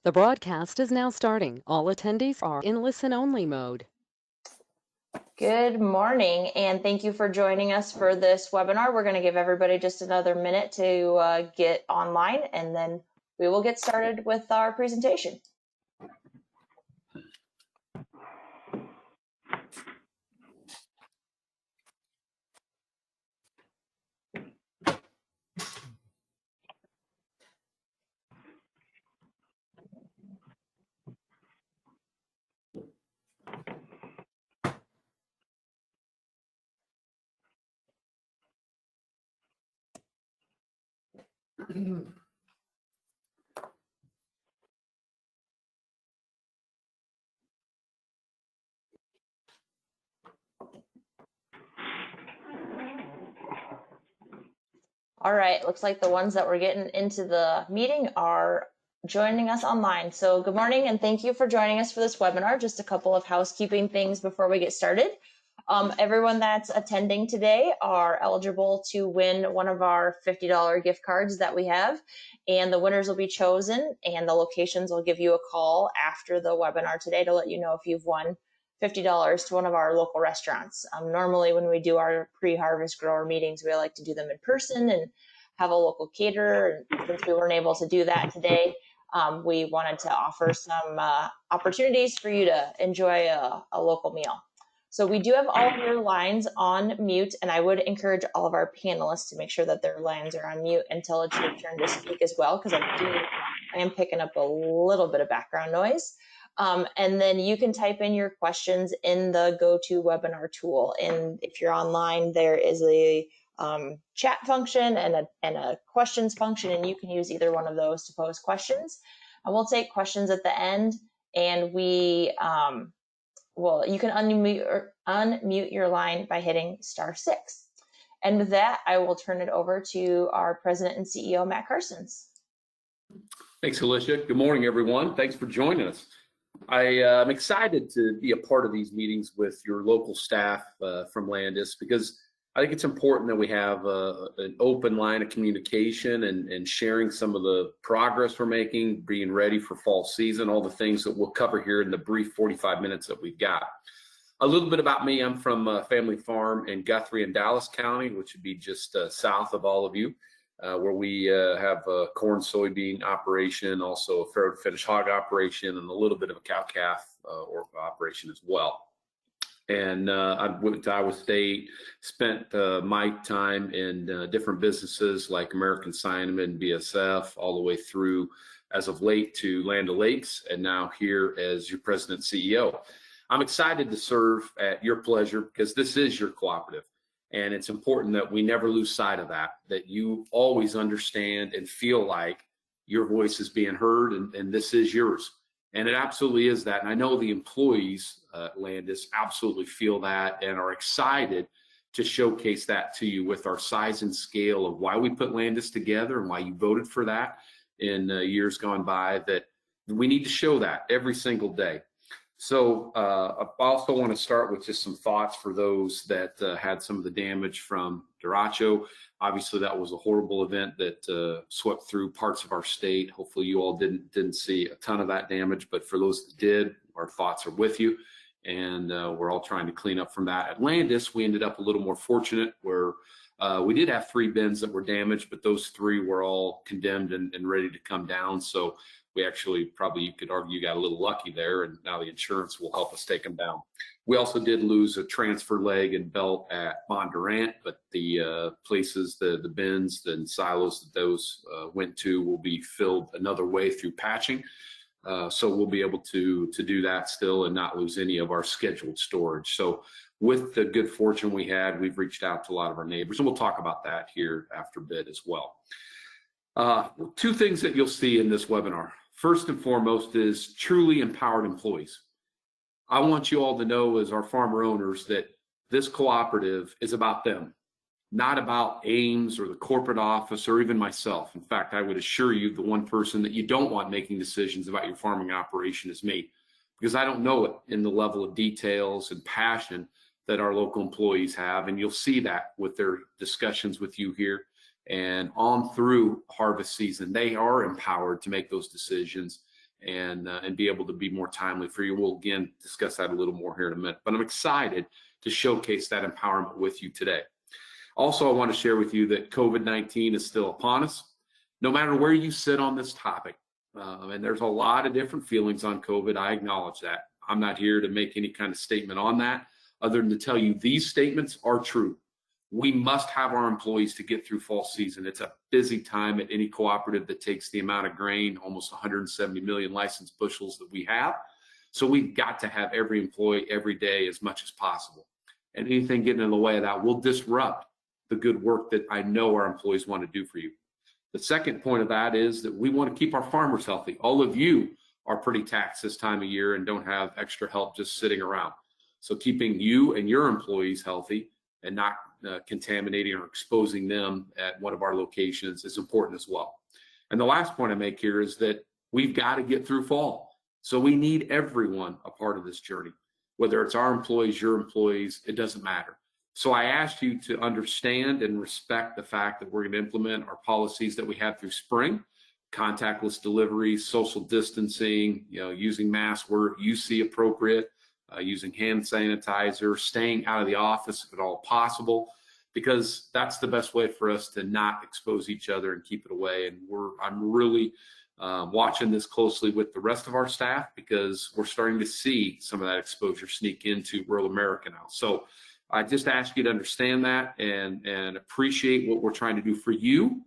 The broadcast is now starting. All attendees are in listen-only mode. Good morning, and thank you for joining us for this webinar. We're going to give everybody just another minute to get online, and then we will get started with our presentation. All right, looks like the ones that were getting into the meeting are joining us online. So good morning, and thank you for joining us for this webinar. Just a couple of housekeeping things before we get started. Everyone that's attending today are eligible to win one of our $50 gift cards that we have, and the winners will be chosen, and the locations will give you a call after the webinar today to let you know if you've won $50 to one of our local restaurants. Normally when we do our pre-harvest grower meetings, we like to do them in person and have a local caterer. And since we weren't able to do that today, we wanted to offer some opportunities for you to enjoy a local meal. So we do have all of your lines on mute, and I would encourage all of our panelists to make sure that their lines are on mute until it's your turn to speak as well, because I am picking up a little bit of background noise. And then you can type in your questions in the GoToWebinar tool. And if you're online, there is a chat function and a questions function, and you can use either one of those to pose questions. And we'll take questions at the end, and you can unmute your line by hitting *6. And with that, I will turn it over to our President and CEO, Matt Carstens. Thanks, Alicia. Good morning, everyone. Thanks for joining us. I'm excited to be a part of these meetings with your local staff from Landis, because I think it's important that we have an open line of communication and sharing some of the progress we're making, being ready for fall season, all the things that we'll cover here in the brief 45 minutes that we've got. A little bit about me: I'm from a family farm in Guthrie in Dallas County, which would be just south of all of you, where we have a corn soybean operation, also a farrow to finish hog operation, and a little bit of a cow-calf operation as well. And I went to Iowa State, spent my time in different businesses like American Cinnamon, BSF, all the way through, as of late, to Land O'Lakes, and now here as your president and CEO. I'm excited to serve at your pleasure, because this is your cooperative. And it's important that we never lose sight of that you always understand and feel like your voice is being heard, and this is yours. And it absolutely is that. And I know the employees at Landis absolutely feel that and are excited to showcase that to you with our size and scale of why we put Landis together and why you voted for that in years gone by, that we need to show that every single day. So I also want to start with just some thoughts for those that had some of the damage from derecho. Obviously, that was a horrible event that swept through parts of our state. Hopefully, you all didn't see a ton of that damage, but for those that did, our thoughts are with you, and we're all trying to clean up from that. At Landis, we ended up a little more fortunate, where we did have 3 bins that were damaged, but those 3 were all condemned and ready to come down. So we actually, probably you could argue, got a little lucky there, and now the insurance will help us take them down. We also did lose a transfer leg and belt at Bondurant, but the places, the bins and silos that those went to will be filled another way through patching. So we'll be able to do that still and not lose any of our scheduled storage. So with the good fortune we had, we've reached out to a lot of our neighbors, and we'll talk about that here after a bit as well. 2 things that you'll see in this webinar. First and foremost is truly empowered employees. I want you all to know, as our farmer owners, that this cooperative is about them, not about Ames or the corporate office or even myself. In fact, I would assure you the one person that you don't want making decisions about your farming operation is me, because I don't know it in the level of details and passion that our local employees have. And you'll see that with their discussions with you here. And on through harvest season, they are empowered to make those decisions and be able to be more timely for you. We'll again discuss that a little more here in a minute, but I'm excited to showcase that empowerment with you today. Also, I want to share with you that COVID-19 is still upon us. No matter where you sit on this topic, and there's a lot of different feelings on COVID, I acknowledge that. I'm not here to make any kind of statement on that, other than to tell you these statements are true. We must have our employees to get through fall season. It's a busy time at any cooperative that takes the amount of grain, almost 170 million licensed bushels that we have. So we've got to have every employee every day as much as possible. And anything getting in the way of that will disrupt the good work that I know our employees want to do for you. The second point of that is that we want to keep our farmers healthy. All of you are pretty taxed this time of year and don't have extra help just sitting around. So keeping you and your employees healthy and not contaminating or exposing them at one of our locations is important as well. And the last point I make here is that we've got to get through fall. So we need everyone a part of this journey, whether it's our employees, your employees, it doesn't matter. So I asked you to understand and respect the fact that we're going to implement our policies that we have through spring, contactless deliveries, social distancing, using masks where you see appropriate, using hand sanitizer, staying out of the office if at all possible, because that's the best way for us to not expose each other and keep it away. And I'm really watching this closely with the rest of our staff, because we're starting to see some of that exposure sneak into rural America now. So I just ask you to understand that and appreciate what we're trying to do for you,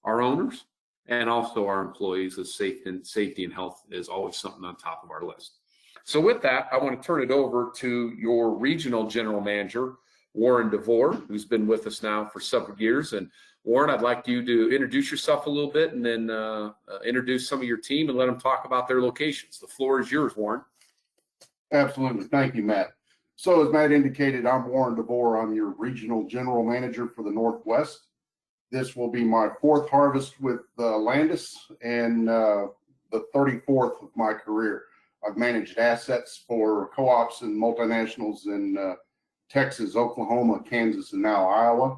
our owners, and also our employees, as safety and health is always something on top of our list. So with that, I want to turn it over to your regional general manager, Warren DeVore, who's been with us now for several years. And Warren, I'd like you to introduce yourself a little bit and then introduce some of your team and let them talk about their locations. The floor is yours, Warren. Absolutely. Thank you, Matt. So as Matt indicated, I'm Warren DeVore. I'm your regional general manager for the Northwest. This will be my fourth harvest with Landis and the 34th of my career. I've managed assets for co-ops and multinationals in Texas, Oklahoma, Kansas, and now Iowa.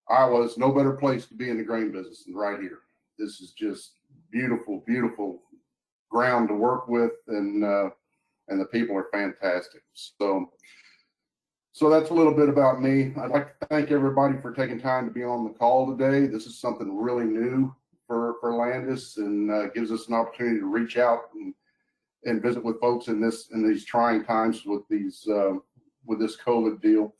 Iowa is no better place to be in the grain business than right here. This is just beautiful, beautiful ground to work with, and the people are fantastic. So that's a little bit about me. I'd like to thank everybody for taking time to be on the call today. This is something really new for Landis, and gives us an opportunity to reach out and visit with folks in these trying times with this COVID deal.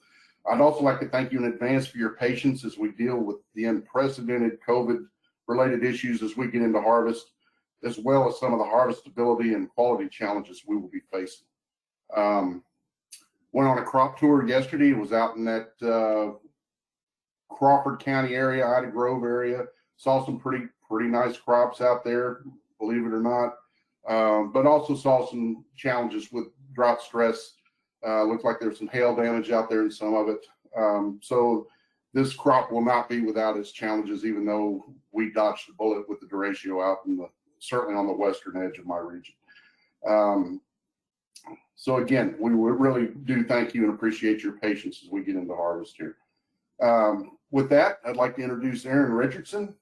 I'd also like to thank you in advance for your patience as we deal with the unprecedented COVID-related issues as we get into harvest, as well as some of the harvestability and quality challenges we will be facing. Went on a crop tour yesterday. Was out in that Crawford County area, Ida Grove area. Saw some pretty nice crops out there, believe it or not. But also saw some challenges with drought stress. Looked like there's some hail damage out there in some of it. So this crop will not be without its challenges, even though we dodged the bullet with the derecho out certainly on the western edge of my region. So again, we really do thank you and appreciate your patience as we get into harvest here. With that, I'd like to introduce Aaron Richardson,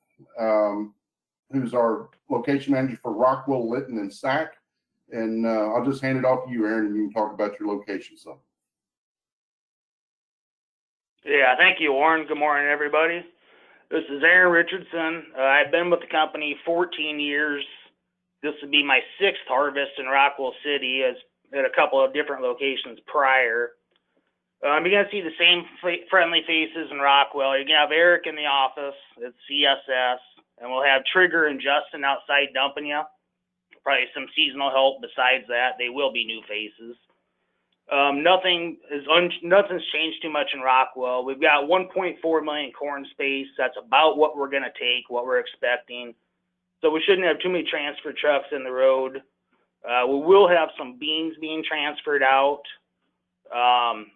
who's our location manager for Rockwell, Lytton, and Sac. And I'll just hand it off to you, Aaron, and you can talk about your location some. Yeah, thank you, Warren. Good morning, everybody. This is Aaron Richardson. I've been with the company 14 years. This would be my 6th harvest in Rockwell City, as at a couple of different locations prior. You're going to see the same friendly faces in Rockwell. You're going to have Eric in the office at CSS, and we'll have Trigger and Justin outside dumping you. Probably some seasonal help besides that. They will be new faces. Nothing's changed too much in Rockwell. We've got 1.4 million corn space. That's about what we're going to take, what we're expecting. So we shouldn't have too many transfer trucks in the road. We will have some beans being transferred out.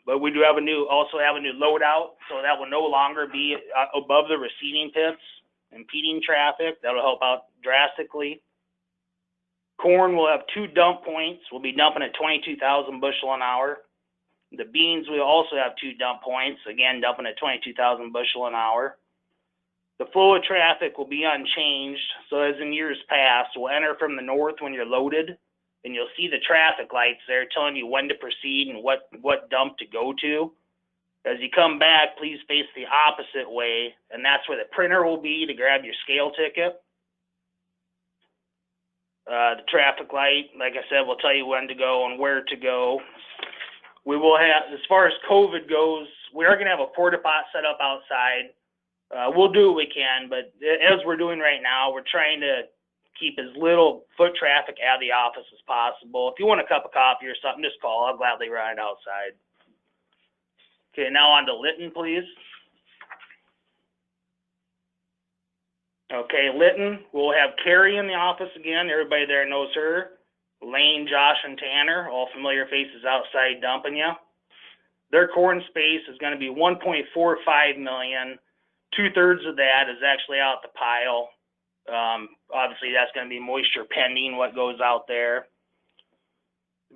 But we do also have a new loadout, so that will no longer be above the receiving pits, impeding traffic. That'll help out drastically. Corn will have 2 dump points. We'll be dumping at 22,000 bushel an hour. The beans will also have 2 dump points, again dumping at 22,000 bushel an hour. The flow of traffic will be unchanged. So as in years past, we'll enter from the north when you're loaded, and you'll see the traffic lights there telling you when to proceed and what dump to go to. As you come back, please face the opposite way, and that's where the printer will be to grab your scale ticket. The traffic light, like I said, will tell you when to go and where to go. We will have, as far as COVID goes, we are going to have a porta pot set up outside. We'll do what we can, but as we're doing right now, we're trying to keep as little foot traffic out of the office as possible. If you want a cup of coffee or something, just call. I'll gladly run it outside. Okay, now on to Lytton, please. Okay, Lytton, we'll have Carrie in the office again. Everybody there knows her. Lane, Josh, and Tanner, all familiar faces outside dumping you. Their corn space is going to be 1.45 million. 2/3 of that is actually out the pile. Obviously, that's going to be moisture pending what goes out there.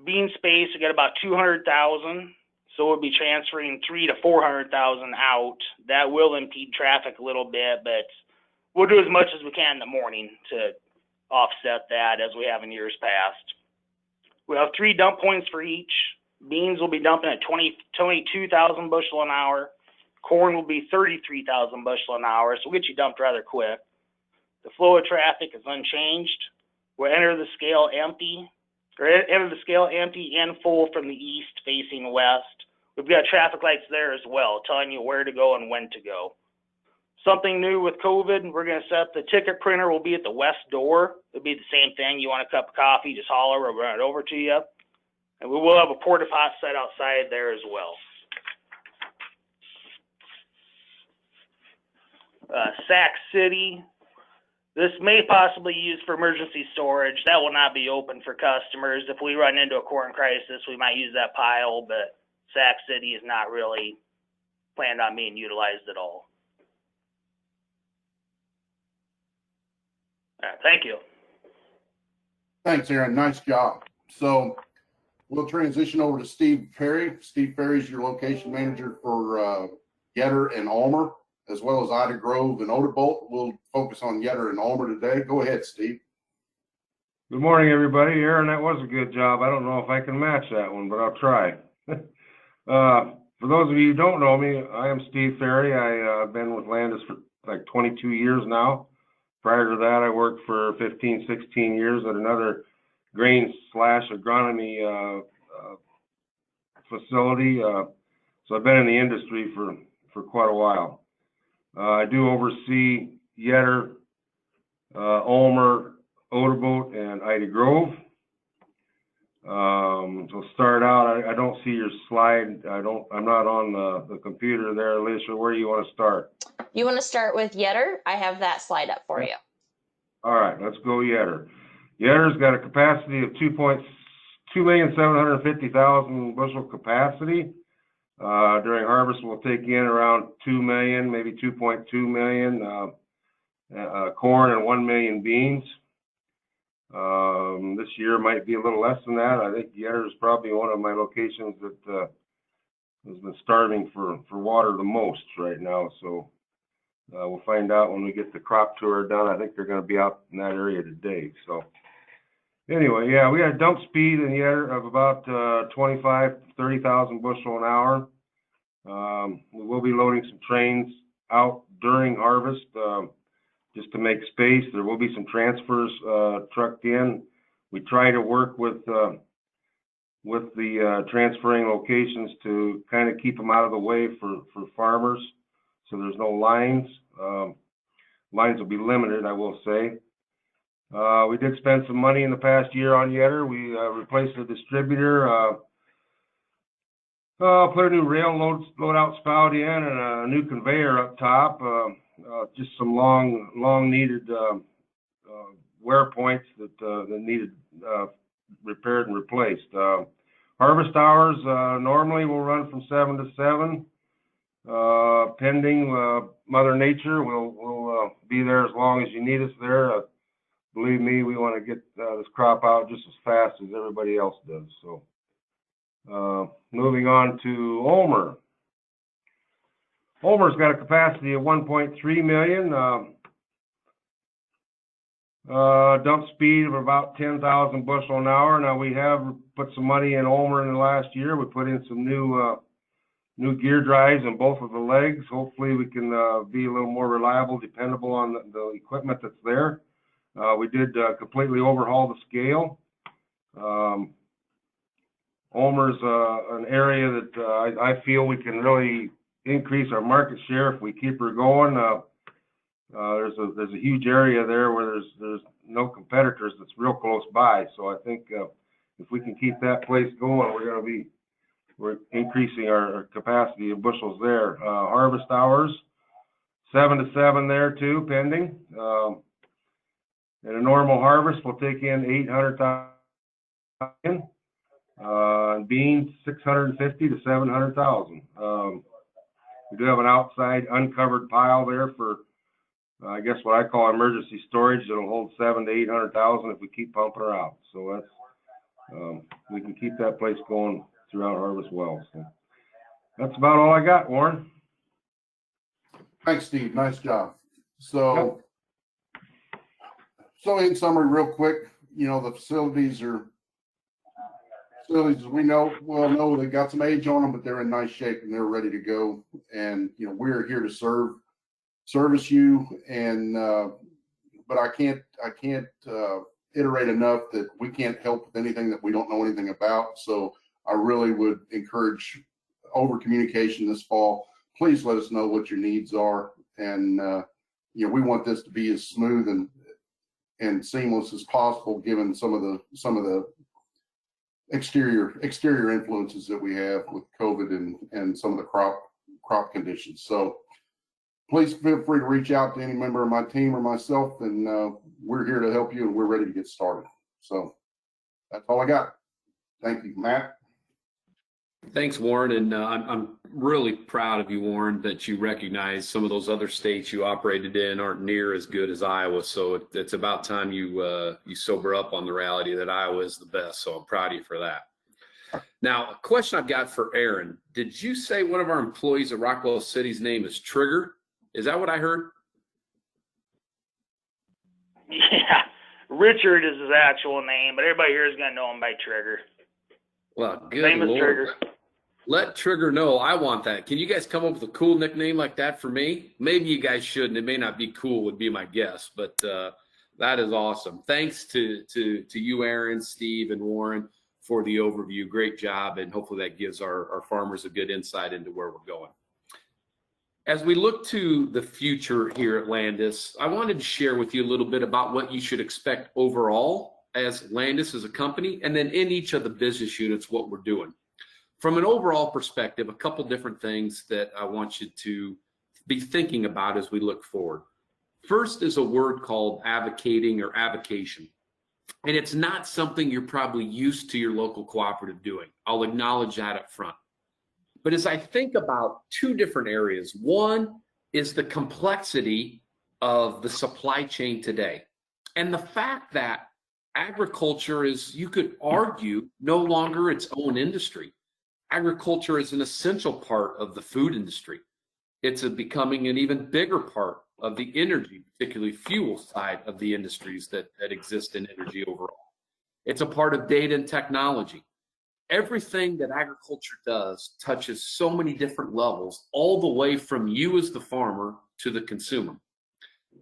Bean space, we got about 200,000. So we'll be transferring 300,000 to 400,000 out. That will impede traffic a little bit, but we'll do as much as we can in the morning to offset that as we have in years past. We'll have 3 dump points for each. Beans will be dumping at 22,000 bushel an hour. Corn will be 33,000 bushel an hour, so we'll get you dumped rather quick. The flow of traffic is unchanged. We'll enter the scale empty and full from the east facing west. We've got traffic lights there as well, telling you where to go and when to go. Something new with COVID, we're going to set up the ticket printer will be at the west door. It'll be the same thing. You want a cup of coffee, just holler, we'll run it over to you. And we will have a porta pot set outside there as well. Sac City, this may possibly be used for emergency storage. That will not be open for customers. If we run into a corn crisis, we might use that pile, but Sac City is not really planned on being utilized at all. All right, thank you. Thanks, Aaron. Nice job. So we'll transition over to Steve Perry. Steve Perry is your location manager for Yetter and Ulmer, as well as Ida Grove and Odebolt. We'll focus on Yetter and Ulmer today. Go ahead, Steve. Good morning, everybody. Aaron, that was a good job. I don't know if I can match that one, but I'll try. For those of you who don't know me, I am Steve Ferry. I've been with Landis for like 22 years now. Prior to that, I worked for 15, 16 years at another grain/agronomy facility. So I've been in the industry for quite a while. I do oversee Yetter, Ulmer, Odebolt, and Ida Grove. So start out, I don't see your slide. I'm not on the computer there, Alicia. Where do you want to start? You want to start with Yetter? I have that slide up for you. All right, let's go Yetter. Yetter's got a capacity of 2,750,000 bushel capacity. During harvest, we'll take in around 2 million, maybe 2.2 million corn and 1 million beans. This year might be a little less than that. I think Yetter is probably one of my locations that has been starving for water the most right now. So we'll find out when we get the crop tour done. I think they're going to be out in that area today. So anyway, yeah, we got a dump speed in Yetter of about 30,000 bushel an hour. We will be loading some trains out during harvest just to make space. There will be some transfers trucked in. We try to work with the transferring locations to kind of keep them out of the way for farmers, so there's no lines. Lines will be limited, I will say. We did spend some money in the past year on Yetter. We replaced the distributor, put a new rail load out spout in, and a new conveyor up top. Just some long needed wear points that needed repaired and replaced. Harvest hours normally will run from 7 to 7. Pending Mother Nature, we'll be there as long as you need us there. Believe me, we want to get this crop out just as fast as everybody else does. So moving on to Ulmer. Ulmer's got a capacity of 1.3 million, dump speed of about 10,000 bushel an hour. Now, we have put some money in Ulmer in the last year. We put in some new gear drives in both of the legs. Hopefully we can be a little more reliable, dependable on the equipment that's there. We did completely overhaul the scale. Ulmer's an area that I feel we can really increase our market share if we keep her going. There's a huge area there where there's no competitors that's real close by. So I think if we can keep that place going, we're increasing our capacity of bushels there. Harvest hours, 7 to 7 there too, pending. In a normal harvest, we'll take in 800,000. Beans, 650 to 700,000. We do have an outside uncovered pile there for, I guess what I call emergency storage. That'll hold 700,000 to 800,000 if we keep pumping her out. So that's we can keep that place going throughout harvest well. So that's about all I got, Warren. Thanks, Steve. Nice job. So in summary, real quick, the facilities we know they got some age on them, but they're in nice shape and they're ready to go. And we're here to service you. And but I can't iterate enough that we can't help with anything that we don't know anything about. So I really would encourage over communication this fall. Please let us know what your needs are, and we want this to be as smooth and seamless as possible, given some of the exterior influences that we have with COVID and some of the crop conditions. So please feel free to reach out to any member of my team or myself, and we're here to help you, and we're ready to get started. So that's all I got. Thank you, Matt. Thanks, Warren, and I'm really proud of you, Warren, that you recognize some of those other states you operated in aren't near as good as Iowa. So it's about time you sober up on the reality that Iowa is the best. So I'm proud of you for that. Now, a question I've got for Aaron. Did you say one of our employees at Rockwell City's name is Trigger? Is that what I heard? Yeah, Richard is his actual name, but everybody here is going to know him by Trigger. Well, good Name is Lord. Trigger. Let Trigger know. I want that. Can you guys come up with a cool nickname like that for me? Maybe you guys shouldn't. It may not be cool, would be my guess, but that is awesome. Thanks to you, Aaron, Steve, and Warren for the overview. Great job, and hopefully that gives our farmers a good insight into where we're going. As we look to the future here at Landis, I wanted to share with you a little bit about what you should expect overall as Landis as a company, and then in each of the business units, what we're doing. From an overall perspective, a couple different things that I want you to be thinking about as we look forward. First is a word called advocating or avocation. And it's not something you're probably used to your local cooperative doing. I'll acknowledge that up front. But as I think about two different areas, one is the complexity of the supply chain today. And the fact that agriculture is, you could argue, no longer its own industry. Agriculture is an essential part of the food industry. It's becoming an even bigger part of the energy, particularly fuel side of the industries that exist in energy overall. It's a part of data and technology. Everything that agriculture does touches so many different levels, all the way from you as the farmer to the consumer.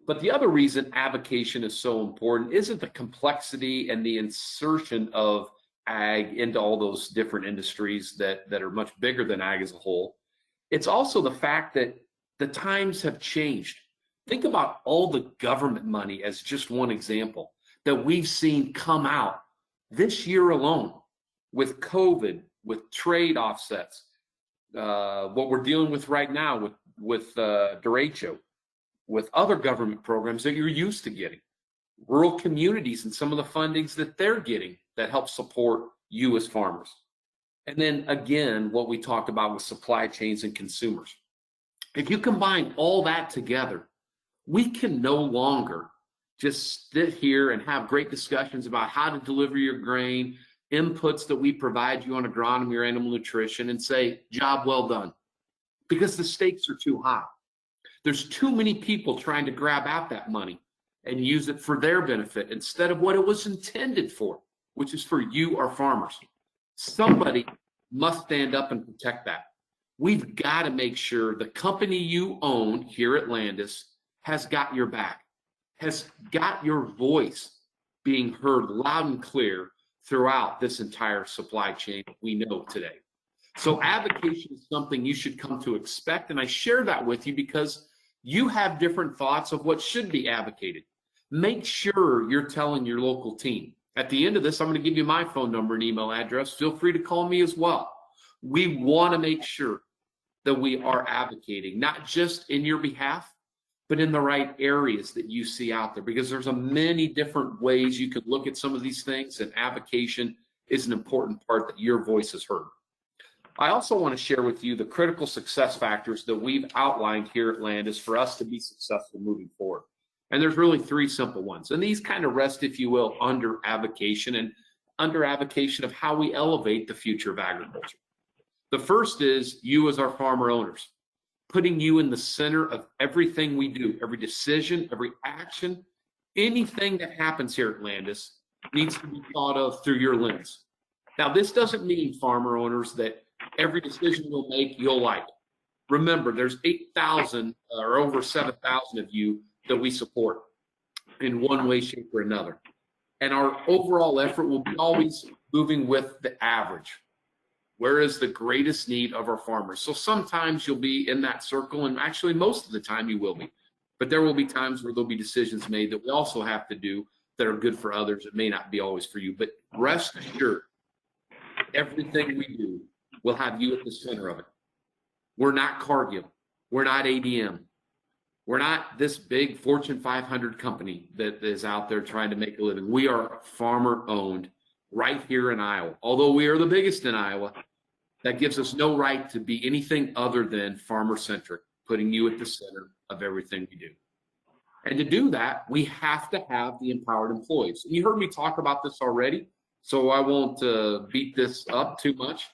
But the other reason avocation is so important isn't the complexity and the insertion of ag into all those different industries that are much bigger than ag as a whole. It's also the fact that the times have changed. Think about all the government money as just one example that we've seen come out this year alone with COVID, with trade offsets, what we're dealing with right now with derecho, with other government programs that you're used to getting, rural communities and some of the fundings that they're getting that help support you as farmers. And then again, what we talked about with supply chains and consumers. If you combine all that together, we can no longer just sit here and have great discussions about how to deliver your grain, inputs that we provide you on agronomy or animal nutrition, and say, job well done. because the stakes are too high. There's too many people trying to grab at that money and use it for their benefit instead of what it was intended for, which is for you, our farmers. Somebody must stand up and protect that. We've got to make sure the company you own here at Landis has got your back, has got your voice being heard loud and clear throughout this entire supply chain we know today. So avocation is something you should come to expect, and I share that with you because you have different thoughts of what should be advocated. Make sure you're telling your local team. At the end of this, I'm going to give you my phone number and email address. Feel free to call me as well. We want to make sure that we are advocating, not just in your behalf, but in the right areas that you see out there, because there's a many different ways you could look at some of these things, and avocation is an important part that your voice is heard. I also want to share with you the critical success factors that we've outlined here at Landis for us to be successful moving forward. And there's really three simple ones. And these kind of rest, if you will, under avocation and under avocation of how we elevate the future of agriculture. The first is you as our farmer owners, putting you in the center of everything we do, every decision, every action, anything that happens here at Landis needs to be thought of through your lens. Now, this doesn't mean, farmer owners, that every decision we'll make you'll like. Remember, there's 8,000 or over 7,000 of you that we support in one way, shape, or another. And our overall effort will be always moving with the average. Where is the greatest need of our farmers? So sometimes you'll be in that circle, and actually most of the time you will be. But there will be times where there'll be decisions made that we also have to do that are good for others. It may not be always for you, but rest assured, everything we do will have you at the center of it. We're not Cargill. We're not ADM. We're not this big Fortune 500 company that is out there trying to make a living. We are farmer owned right here in Iowa. Although we are the biggest in Iowa, that gives us no right to be anything other than farmer centric, putting you at the center of everything we do. And to do that, we have to have the empowered employees. And you heard me talk about this already, so I won't beat this up too much.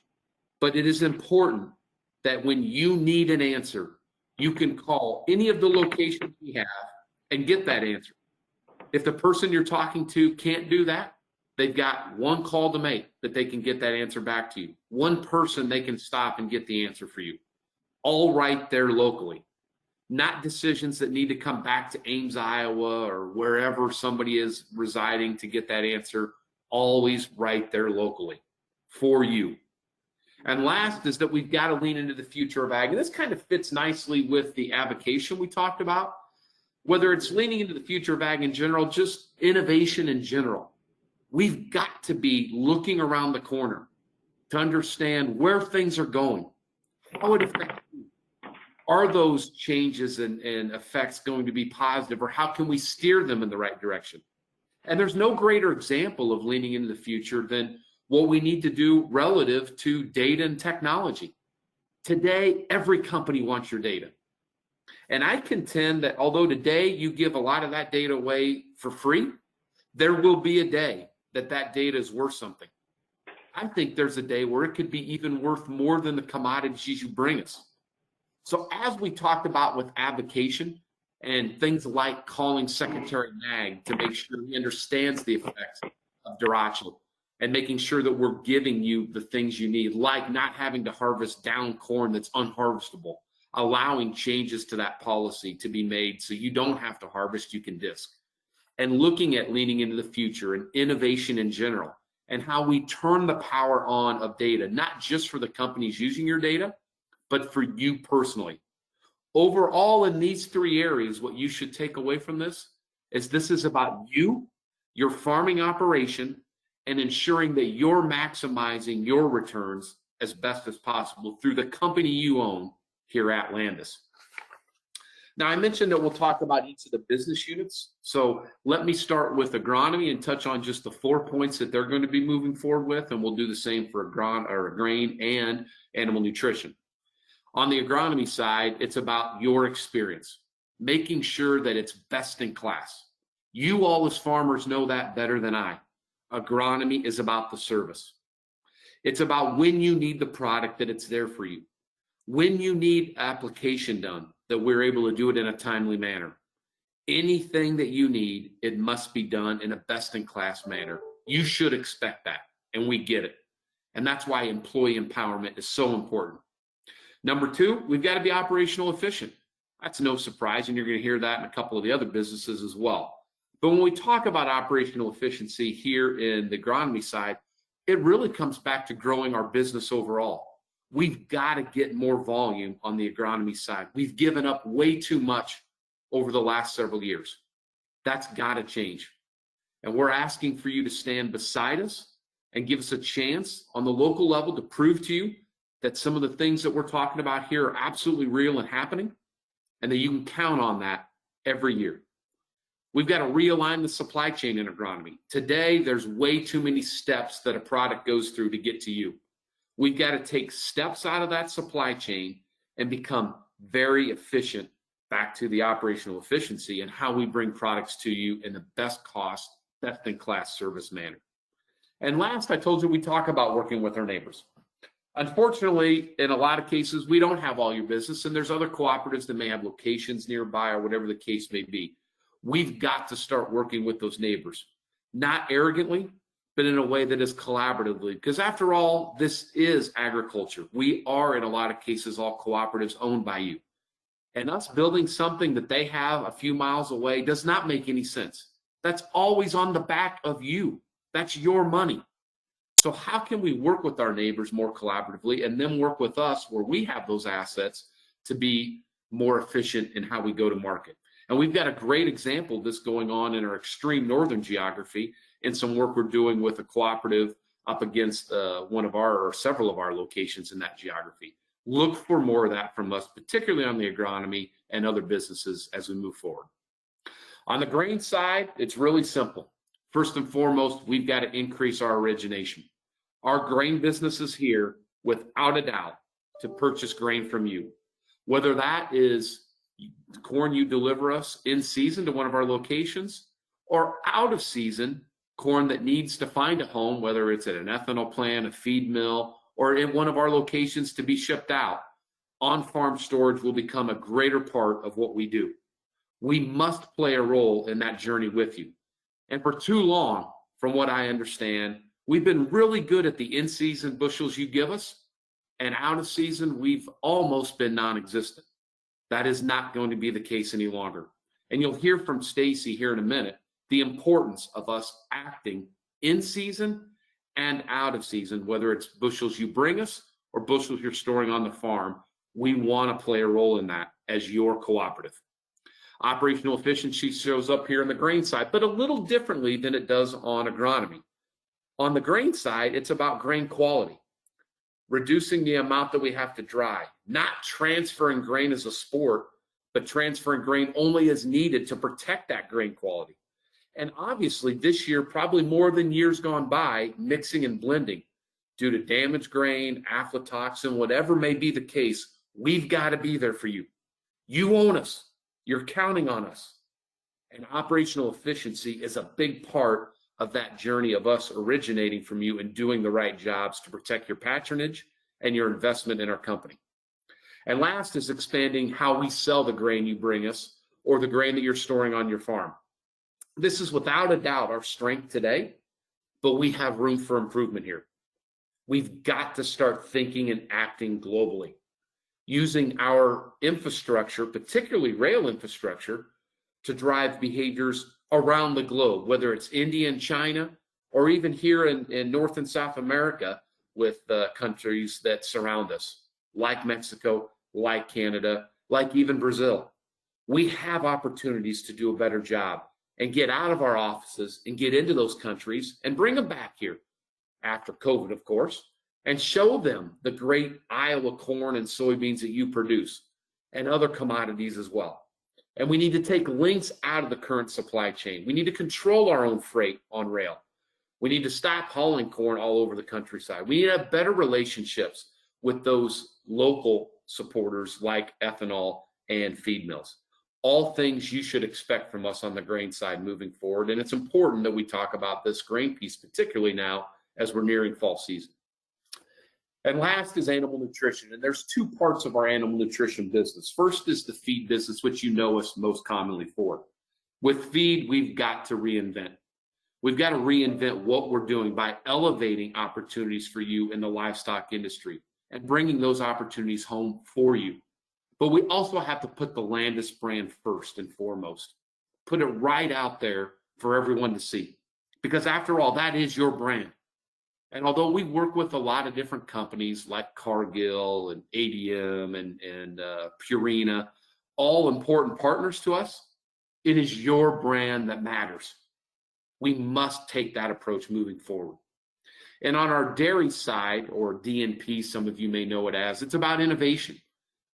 But it is important that when you need an answer, you can call any of the locations we have and get that answer. If the person you're talking to can't do that, they've got one call to make that they can get that answer back to you. One person they can stop and get the answer for you. All right there locally. Not decisions that need to come back to Ames, Iowa, or wherever somebody is residing to get that answer. Always right there locally for you. And last is that we've got to lean into the future of ag. And this kind of fits nicely with the avocation we talked about. Whether it's leaning into the future of ag in general, just innovation in general. We've got to be looking around the corner to understand where things are going. How it affects you. Are those changes and effects going to be positive, or how can we steer them in the right direction? And there's no greater example of leaning into the future than what we need to do relative to data and technology. Today, every company wants your data. And I contend that although today you give a lot of that data away for free, there will be a day that that data is worth something. I think there's a day where it could be even worth more than the commodities you bring us. So as we talked about with avocation and things like calling Secretary Mag to make sure he understands the effects of derecho and making sure that we're giving you the things you need, like not having to harvest down corn that's unharvestable, allowing changes to that policy to be made so you don't have to harvest, you can disc. And looking at leaning into the future and innovation in general and how we turn the power on of data, not just for the companies using your data, but for you personally. Overall, in these three areas, what you should take away from this is about you, your farming operation, and ensuring that you're maximizing your returns as best as possible through the company you own here at Landis. Now, I mentioned that we'll talk about each of the business units. So let me start with agronomy and touch on just the 4 points that they're going to be moving forward with, and we'll do the same for grain and animal nutrition. On the agronomy side, it's about your experience, making sure that it's best in class. You all as farmers know that better than I. Agronomy is about the service. It's about when you need the product that it's there for you. When you need application done, that we're able to do it in a timely manner. Anything that you need, it must be done in a best-in-class manner. You should expect that, and we get it. And that's why employee empowerment is so important. Number two, we've got to be operational efficient. That's no surprise, and you're going to hear that in a couple of the other businesses as well. But when we talk about operational efficiency here in the agronomy side, it really comes back to growing our business overall. We've got to get more volume on the agronomy side. We've given up way too much over the last several years. That's got to change. And we're asking for you to stand beside us and give us a chance on the local level to prove to you that some of the things that we're talking about here are absolutely real and happening, and that you can count on that every year. We've got to realign the supply chain in agronomy. Today, there's way too many steps that a product goes through to get to you. We've got to take steps out of that supply chain and become very efficient back to the operational efficiency and how we bring products to you in the best cost, best in class service manner. And last, I told you we talk about working with our neighbors. Unfortunately, in a lot of cases, we don't have all your business, and there's other cooperatives that may have locations nearby or whatever the case may be. We've got to start working with those neighbors, not arrogantly, but in a way that is collaboratively, because after all, this is agriculture. We are, in a lot of cases, all cooperatives owned by you. And us building something that they have a few miles away does not make any sense. That's always on the back of you. That's your money. So how can we work with our neighbors more collaboratively and then work with us where we have those assets to be more efficient in how we go to market? And we've got a great example of this going on in our extreme northern geography in some work we're doing with a cooperative up against one of our or several of our locations in that geography. Look for more of that from us, particularly on the agronomy and other businesses as we move forward. On the grain side, it's really simple. First and foremost, we've got to increase our origination. Our grain business is here, without a doubt, to purchase grain from you. Whether that is corn you deliver us in season to one of our locations, or out of season, corn that needs to find a home, whether it's at an ethanol plant, a feed mill, or in one of our locations to be shipped out, on-farm storage will become a greater part of what we do. We must play a role in that journey with you. And for too long, from what I understand, we've been really good at the in-season bushels you give us, and out of season, we've almost been non-existent. That is not going to be the case any longer. And you'll hear from Stacy here in a minute the importance of us acting in season and out of season, whether it's bushels you bring us or bushels you're storing on the farm. We want to play a role in that as your cooperative. Operational efficiency shows up here on the grain side, but a little differently than it does on agronomy. On the grain side, it's about grain quality, reducing the amount that we have to dry, not transferring grain as a sport, but transferring grain only as needed to protect that grain quality. And obviously this year, probably more than years gone by, mixing and blending due to damaged grain, aflatoxin, whatever may be the case, we've got to be there for you. You own us. You're counting on us. And operational efficiency is a big part of that journey of us originating from you and doing the right jobs to protect your patronage and your investment in our company. And last is expanding how we sell the grain you bring us or the grain that you're storing on your farm. This is without a doubt our strength today, but we have room for improvement here. We've got to start thinking and acting globally, using our infrastructure, particularly rail infrastructure, to drive behaviors around the globe, whether it's India and China, or even here in North and South America with countries that surround us, like Mexico, like Canada, like even Brazil. We have opportunities to do a better job and get out of our offices and get into those countries and bring them back here after COVID, of course, and show them the great Iowa corn and soybeans that you produce and other commodities as well. And we need to take links out of the current supply chain. We need to control our own freight on rail. We need to stop hauling corn all over the countryside. We need to have better relationships with those local supporters like ethanol and feed mills. All things you should expect from us on the grain side moving forward. And it's important that we talk about this grain piece, particularly now as we're nearing fall season. And last is animal nutrition. And there's two parts of our animal nutrition business. First is the feed business, which you know us most commonly for. With feed, we've got to reinvent. We've got to reinvent what we're doing by elevating opportunities for you in the livestock industry and bringing those opportunities home for you. But we also have to put the Landis brand first and foremost. Put it right out there for everyone to see. Because after all, that is your brand. And although we work with a lot of different companies like Cargill and ADM and Purina, all important partners to us, it is your brand that matters. We must take that approach moving forward. And on our dairy side, or DNP, some of you may know it as, it's about innovation.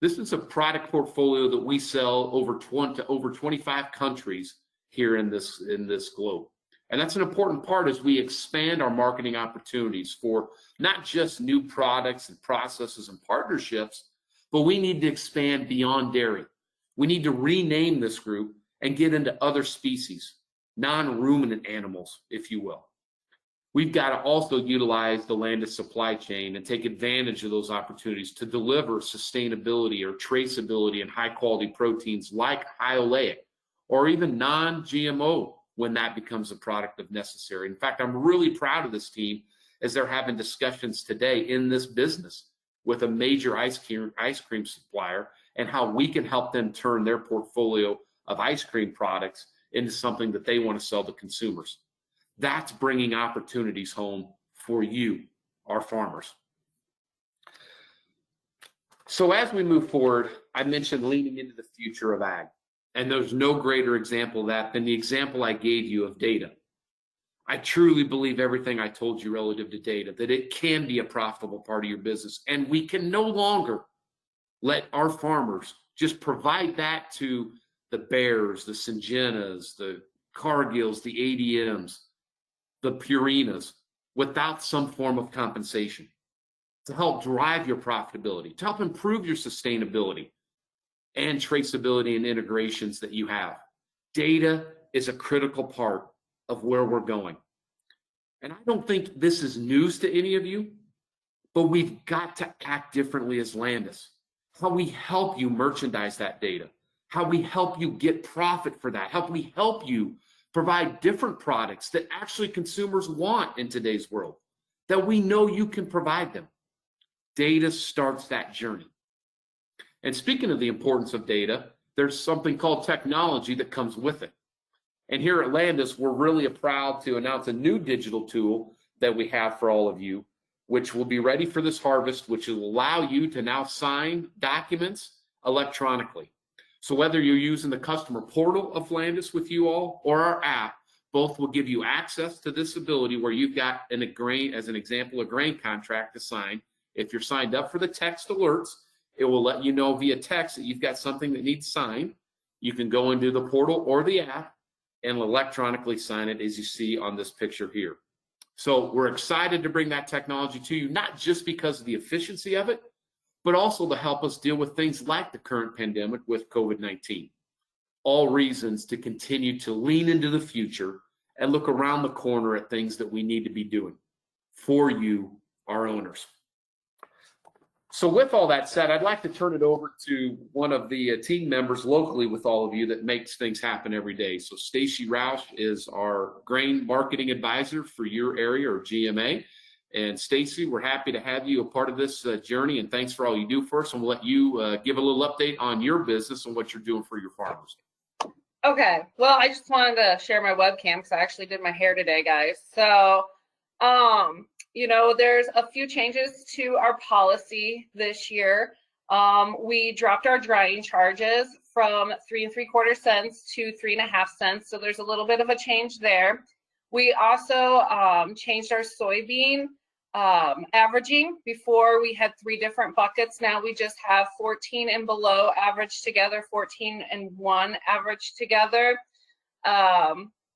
This is a product portfolio that we sell over 25 countries here in this globe. And that's an important part as we expand our marketing opportunities for not just new products and processes and partnerships, but we need to expand beyond dairy. We need to rename this group and get into other species, non-ruminant animals, if you will. We've got to also utilize the Landis supply chain and take advantage of those opportunities to deliver sustainability or traceability and high quality proteins like high oleic or even non-GMO when that becomes a product of necessary. In fact, I'm really proud of this team as they're having discussions today in this business with a major ice cream supplier and how we can help them turn their portfolio of ice cream products into something that they want to sell to consumers. That's bringing opportunities home for you, our farmers. So as we move forward, I mentioned leaning into the future of ag. And there's no greater example of that than the example I gave you of data. I truly believe everything I told you relative to data, that it can be a profitable part of your business. And we can no longer let our farmers just provide that to the Bayers, the Syngenas, the Cargills, the ADMs, the Purinas, without some form of compensation to help drive your profitability, to help improve your sustainability and traceability and integrations that you have. Data is a critical part of where we're going. And I don't think this is news to any of you, but we've got to act differently as Landis. How we help you merchandise that data, how we help you get profit for that, how we help you provide different products that actually consumers want in today's world, that we know you can provide them. Data starts that journey. And speaking of the importance of data, there's something called technology that comes with it. And here at Landis, we're really proud to announce a new digital tool that we have for all of you, which will be ready for this harvest, which will allow you to now sign documents electronically. So whether you're using the customer portal of Landis with you all or our app, both will give you access to this ability where you've got as an example, a grain contract to sign. If you're signed up for the text alerts, it will let you know via text that you've got something that needs signed. You can go into the portal or the app and electronically sign it as you see on this picture here. So we're excited to bring that technology to you, not just because of the efficiency of it, but also to help us deal with things like the current pandemic with COVID-19. All reasons to continue to lean into the future and look around the corner at things that we need to be doing for you, our owners. So with all that said, I'd like to turn it over to one of the team members locally with all of you that makes things happen every day. So Stacy Roush is our grain marketing advisor for your area, or GMA. And Stacy, we're happy to have you a part of this journey, and thanks for all you do for us. And we'll let you give a little update on your business and what you're doing for your farmers. Okay, well, I just wanted to share my webcam because I actually did my hair today, guys. So, you know, there's a few changes to our policy this year. We dropped our drying charges from 3 3/4 cents to 3 1/2 cents. So there's a little bit of a change there. We also changed our soybean averaging. Before we had 3 different buckets. Now we just have 14 and below averaged together, 14 and 1 averaged together.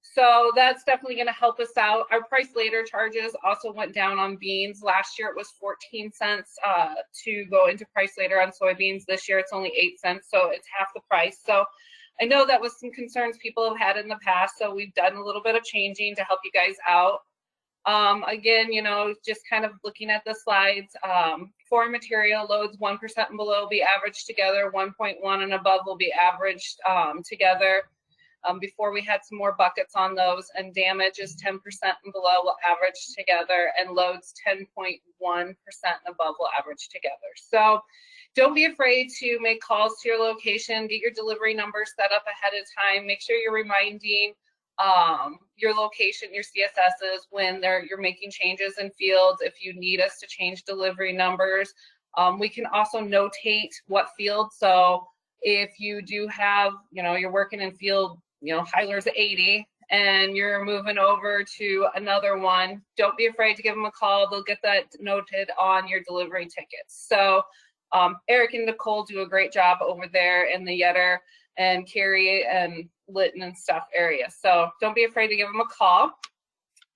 So that's definitely going to help us out. Our price later charges also went down on beans. Last year it was 14 cents to go into price later on soybeans. This year it's only 8 cents, so it's half the price. So I know that was some concerns people have had in the past, so we've done a little bit of changing to help you guys out. Again, just kind of looking at the slides, for material loads 1% and below will be averaged together, 1.1 and above will be averaged together. Before we had some more buckets on those, and damage is 10% and below will average together, and loads 10.1% and above will average together. So don't be afraid to make calls to your location, get your delivery numbers set up ahead of time, make sure you're reminding your location, your CSSs when you're making changes in fields. If you need us to change delivery numbers, we can also notate what field. So if you do have, you're working in field, Hyler's 80 and you're moving over to another one, don't be afraid to give them a call. They'll get that noted on your delivery tickets. So Eric and Nicole do a great job over there in the Yetter and Cary and Lytton and stuff area. So don't be afraid to give them a call.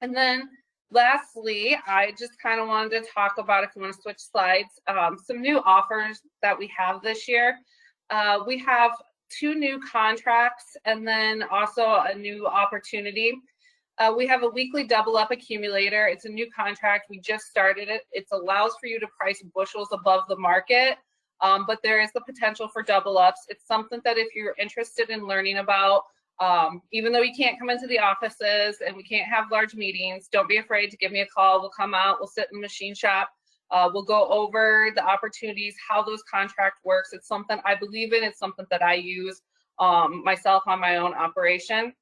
And then lastly, I just kind of wanted to talk about, if you want to switch slides, some new offers that we have this year. We have 2 new contracts and then also a new opportunity. We have a weekly double up accumulator. It's a new contract. We just started it. It allows for you to price bushels above the market, but there is the potential for double ups. It's something that if you're interested in learning about, even though you can't come into the offices and we can't have large meetings, don't be afraid to give me a call. We'll come out, we'll sit in the machine shop. We'll go over the opportunities, how those contract works. It's something I believe in. It's something that I use myself on my own operation.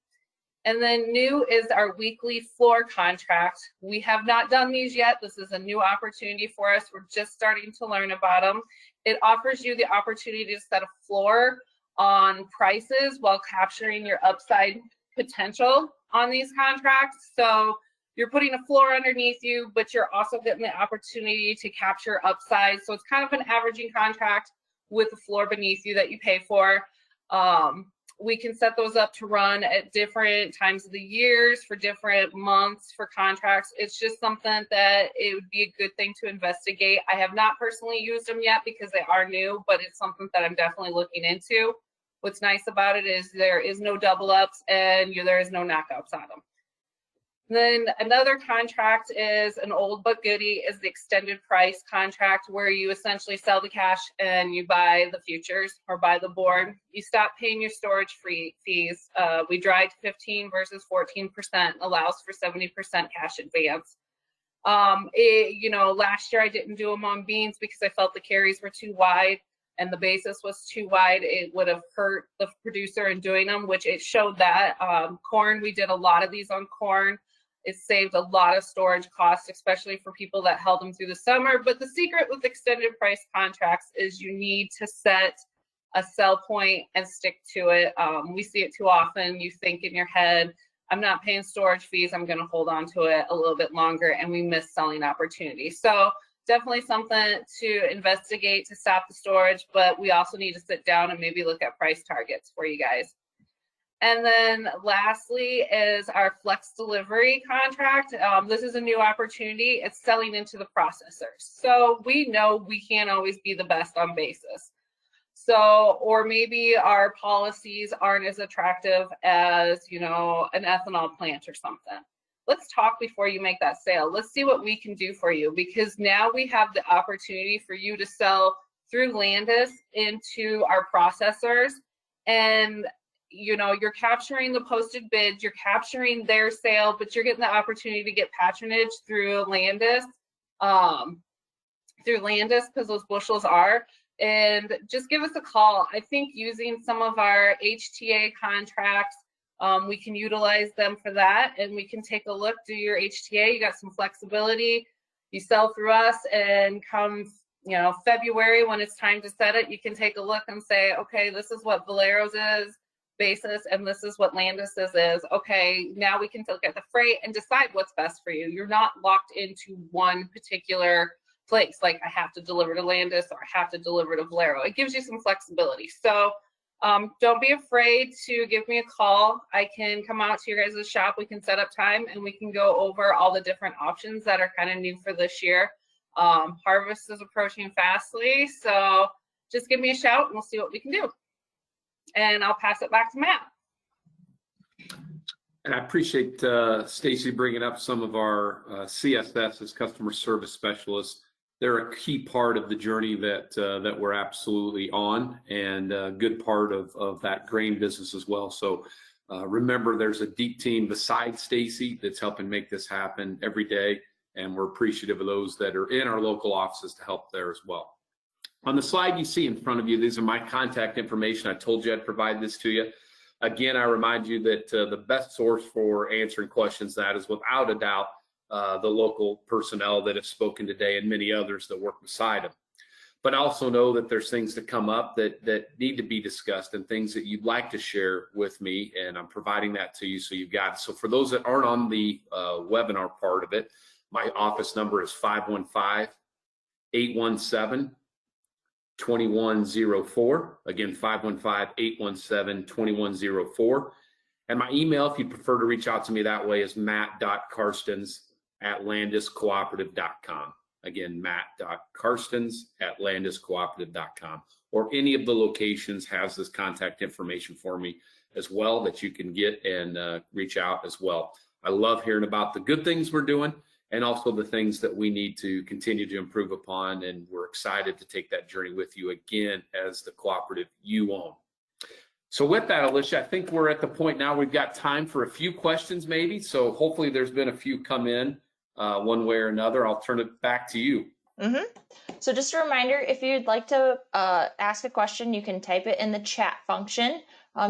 And then new is our weekly floor contract. We have not done these yet. This is a new opportunity for us. We're just starting to learn about them. It offers you the opportunity to set a floor on prices while capturing your upside potential on these contracts. So you're putting a floor underneath you, but you're also getting the opportunity to capture upside. So it's kind of an averaging contract with a floor beneath you that you pay for. We can set those up to run at different times of the years for different months for contracts. It's just something that it would be a good thing to investigate. I have not personally used them yet because they are new, but it's something that I'm definitely looking into. What's nice about it is there is no double ups and there is no knockouts on them. Then another contract is an old but goodie, is the extended price contract, where you essentially sell the cash and you buy the futures or buy the board. You stop paying your storage fees. We drive to 15 versus 14%, allows for 70% cash advance. Last year I didn't do them on beans because I felt the carries were too wide and the basis was too wide. It would have hurt the producer in doing them, which it showed that. Corn, we did a lot of these on corn. It saved a lot of storage costs, especially for people that held them through the summer. But the secret with extended price contracts is you need to set a sell point and stick to it. We see it too often. You think in your head, I'm not paying storage fees, I'm going to hold on to it a little bit longer, and we miss selling opportunities. So definitely something to investigate to stop the storage, but we also need to sit down and maybe look at price targets for you guys. And then lastly is our flex delivery contract. This is a new opportunity. It's selling into the processors. So we know we can't always be the best on basis. So, or maybe our policies aren't as attractive as, an ethanol plant or something. Let's talk before you make that sale. Let's see what we can do for you, because now we have the opportunity for you to sell through Landis into our processors, and you're capturing the posted bids, you're capturing their sale, but you're getting the opportunity to get patronage through Landis, because those bushels are. And just give us a call. I think using some of our HTA contracts, we can utilize them for that, and we can take a look, do your HTA, you got some flexibility, you sell through us, and come February when it's time to set it, you can take a look and say, okay, this is what Valero's is basis, and this is what Landis's is. Okay, now we can look at the freight and decide what's best for you. You're not locked into one particular place, like I have to deliver to Landis or I have to deliver to Valero. It gives you some flexibility. So don't be afraid to give me a call. I can come out to your guys' shop, we can set up time, and we can go over all the different options that are kind of new for this year. Harvest is approaching fastly, so just give me a shout and we'll see what we can do. And I'll pass it back to Matt. And I appreciate Stacy bringing up some of our CSS as customer service specialists. They're a key part of the journey that we're absolutely on, and a good part of that grain business as well. So remember, there's a deep team besides Stacy that's helping make this happen every day, and we're appreciative of those that are in our local offices to help there as well. On the slide you see in front of you, these are my contact information. I told you I'd provide this to you. Again, I remind you that the best source for answering questions that is without a doubt the local personnel that have spoken today and many others that work beside them. But also know that there's things that come up that need to be discussed and things that you'd like to share with me, and I'm providing that to you so you've got it. So for those that aren't on the webinar part of it, my office number is 515-817-2104. Again, 515-817-2104. And my email, if you prefer to reach out to me that way, is matt.carstens@landiscooperative.com. Again, matt.carstens@landiscooperative.com. Or any of the locations has this contact information for me as well that you can get and reach out as well. I love hearing about the good things we're doing and also the things that we need to continue to improve upon. And we're excited to take that journey with you again as the cooperative you own. So with that, Alicia, I think we're at the point now we've got time for a few questions maybe. So hopefully there's been a few come in one way or another. I'll turn it back to you. So just a reminder, if you'd like to ask a question, you can type it in the chat function.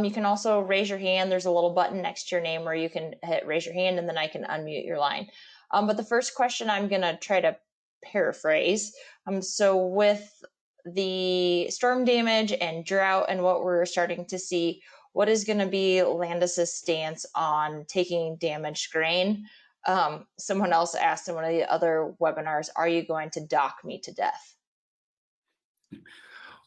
You can also raise your hand. There's a little button next to your name where you can hit raise your hand, and then I can unmute your line. But the first question I'm going to try to paraphrase. So with the storm damage and drought and what we're starting to see, what is going to be Landis's stance on taking damaged grain? Someone else asked in one of the other webinars, are you going to dock me to death?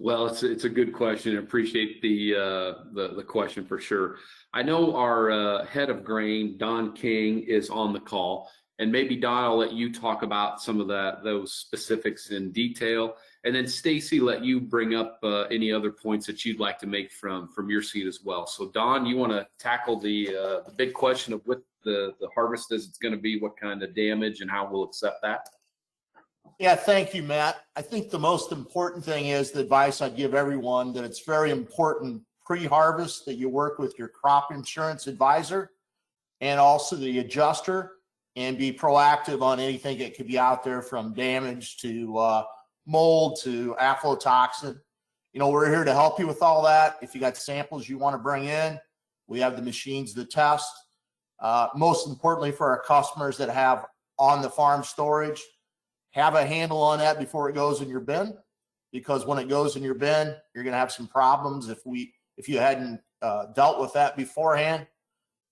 Well, it's a good question. I appreciate the question for sure. I know our head of grain, Don King, is on the call. And maybe, Don, I'll let you talk about some of those specifics in detail. And then, Stacy, let you bring up any other points that you'd like to make from your seat as well. So, Don, you want to tackle the big question of what the harvest is it's going to be, what kind of damage, and how we'll accept that? Yeah, thank you, Matt. I think the most important thing is the advice I'd give everyone that it's very important pre-harvest that you work with your crop insurance advisor and also the adjuster, and be proactive on anything that could be out there, from damage to mold to aflatoxin. You know, we're here to help you with all that. If you got samples you want to bring in, we have the machines to test. Most importantly, for our customers that have on the farm storage, have a handle on that before it goes in your bin, because when it goes in your bin, you're going to have some problems if you hadn't dealt with that beforehand.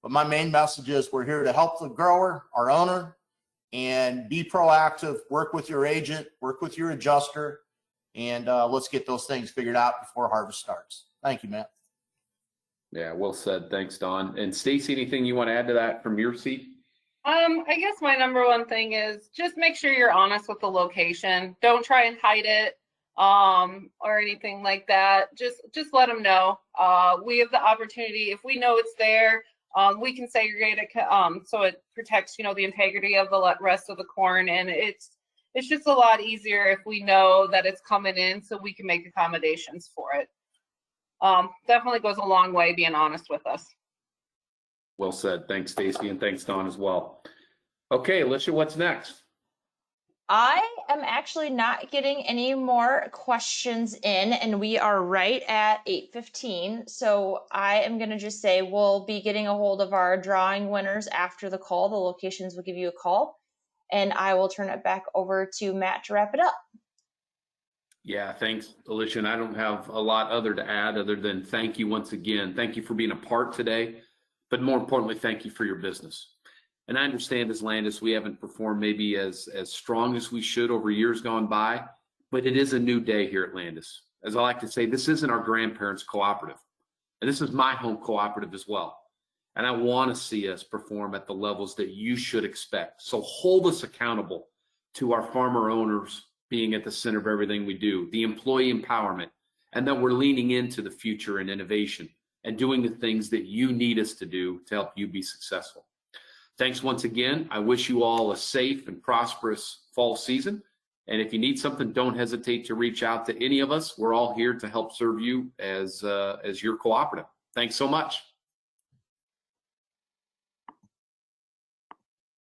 But my main message is we're here to help the grower, our owner, and be proactive, work with your agent, work with your adjuster, and let's get those things figured out before harvest starts. Thank you, Matt. Yeah, well said. Thanks, Don. And Stacy, anything you want to add to that from your seat? I guess my number one thing is just make sure you're honest with the location. Don't try and hide it or anything like that. Just let them know. We have the opportunity, if we know it's there, we can segregate it so it protects, the integrity of the rest of the corn, and it's just a lot easier if we know that it's coming in, so we can make accommodations for it. Definitely goes a long way being honest with us. Well said. Thanks, Stacy, and thanks, Don, as well. Okay, Alicia, what's next? I am actually not getting any more questions in, and we are right at 8:15. So I am going to just say we'll be getting a hold of our drawing winners after the call. The locations will give you a call, and I will turn it back over to Matt to wrap it up. Yeah, thanks, Alicia. And I don't have a lot other to add other than thank you once again. Thank you for being a part today, but more importantly, thank you for your business. And I understand as Landis, we haven't performed maybe as strong as we should over years gone by, but it is a new day here at Landis. As I like to say, this isn't our grandparents' cooperative, and this is my home cooperative as well. And I want to see us perform at the levels that you should expect. So hold us accountable to our farmer owners being at the center of everything we do, the employee empowerment, and that we're leaning into the future and innovation and doing the things that you need us to do to help you be successful. Thanks once again. I wish you all a safe and prosperous fall season. And if you need something, don't hesitate to reach out to any of us. We're all here to help serve you as your cooperative. Thanks so much.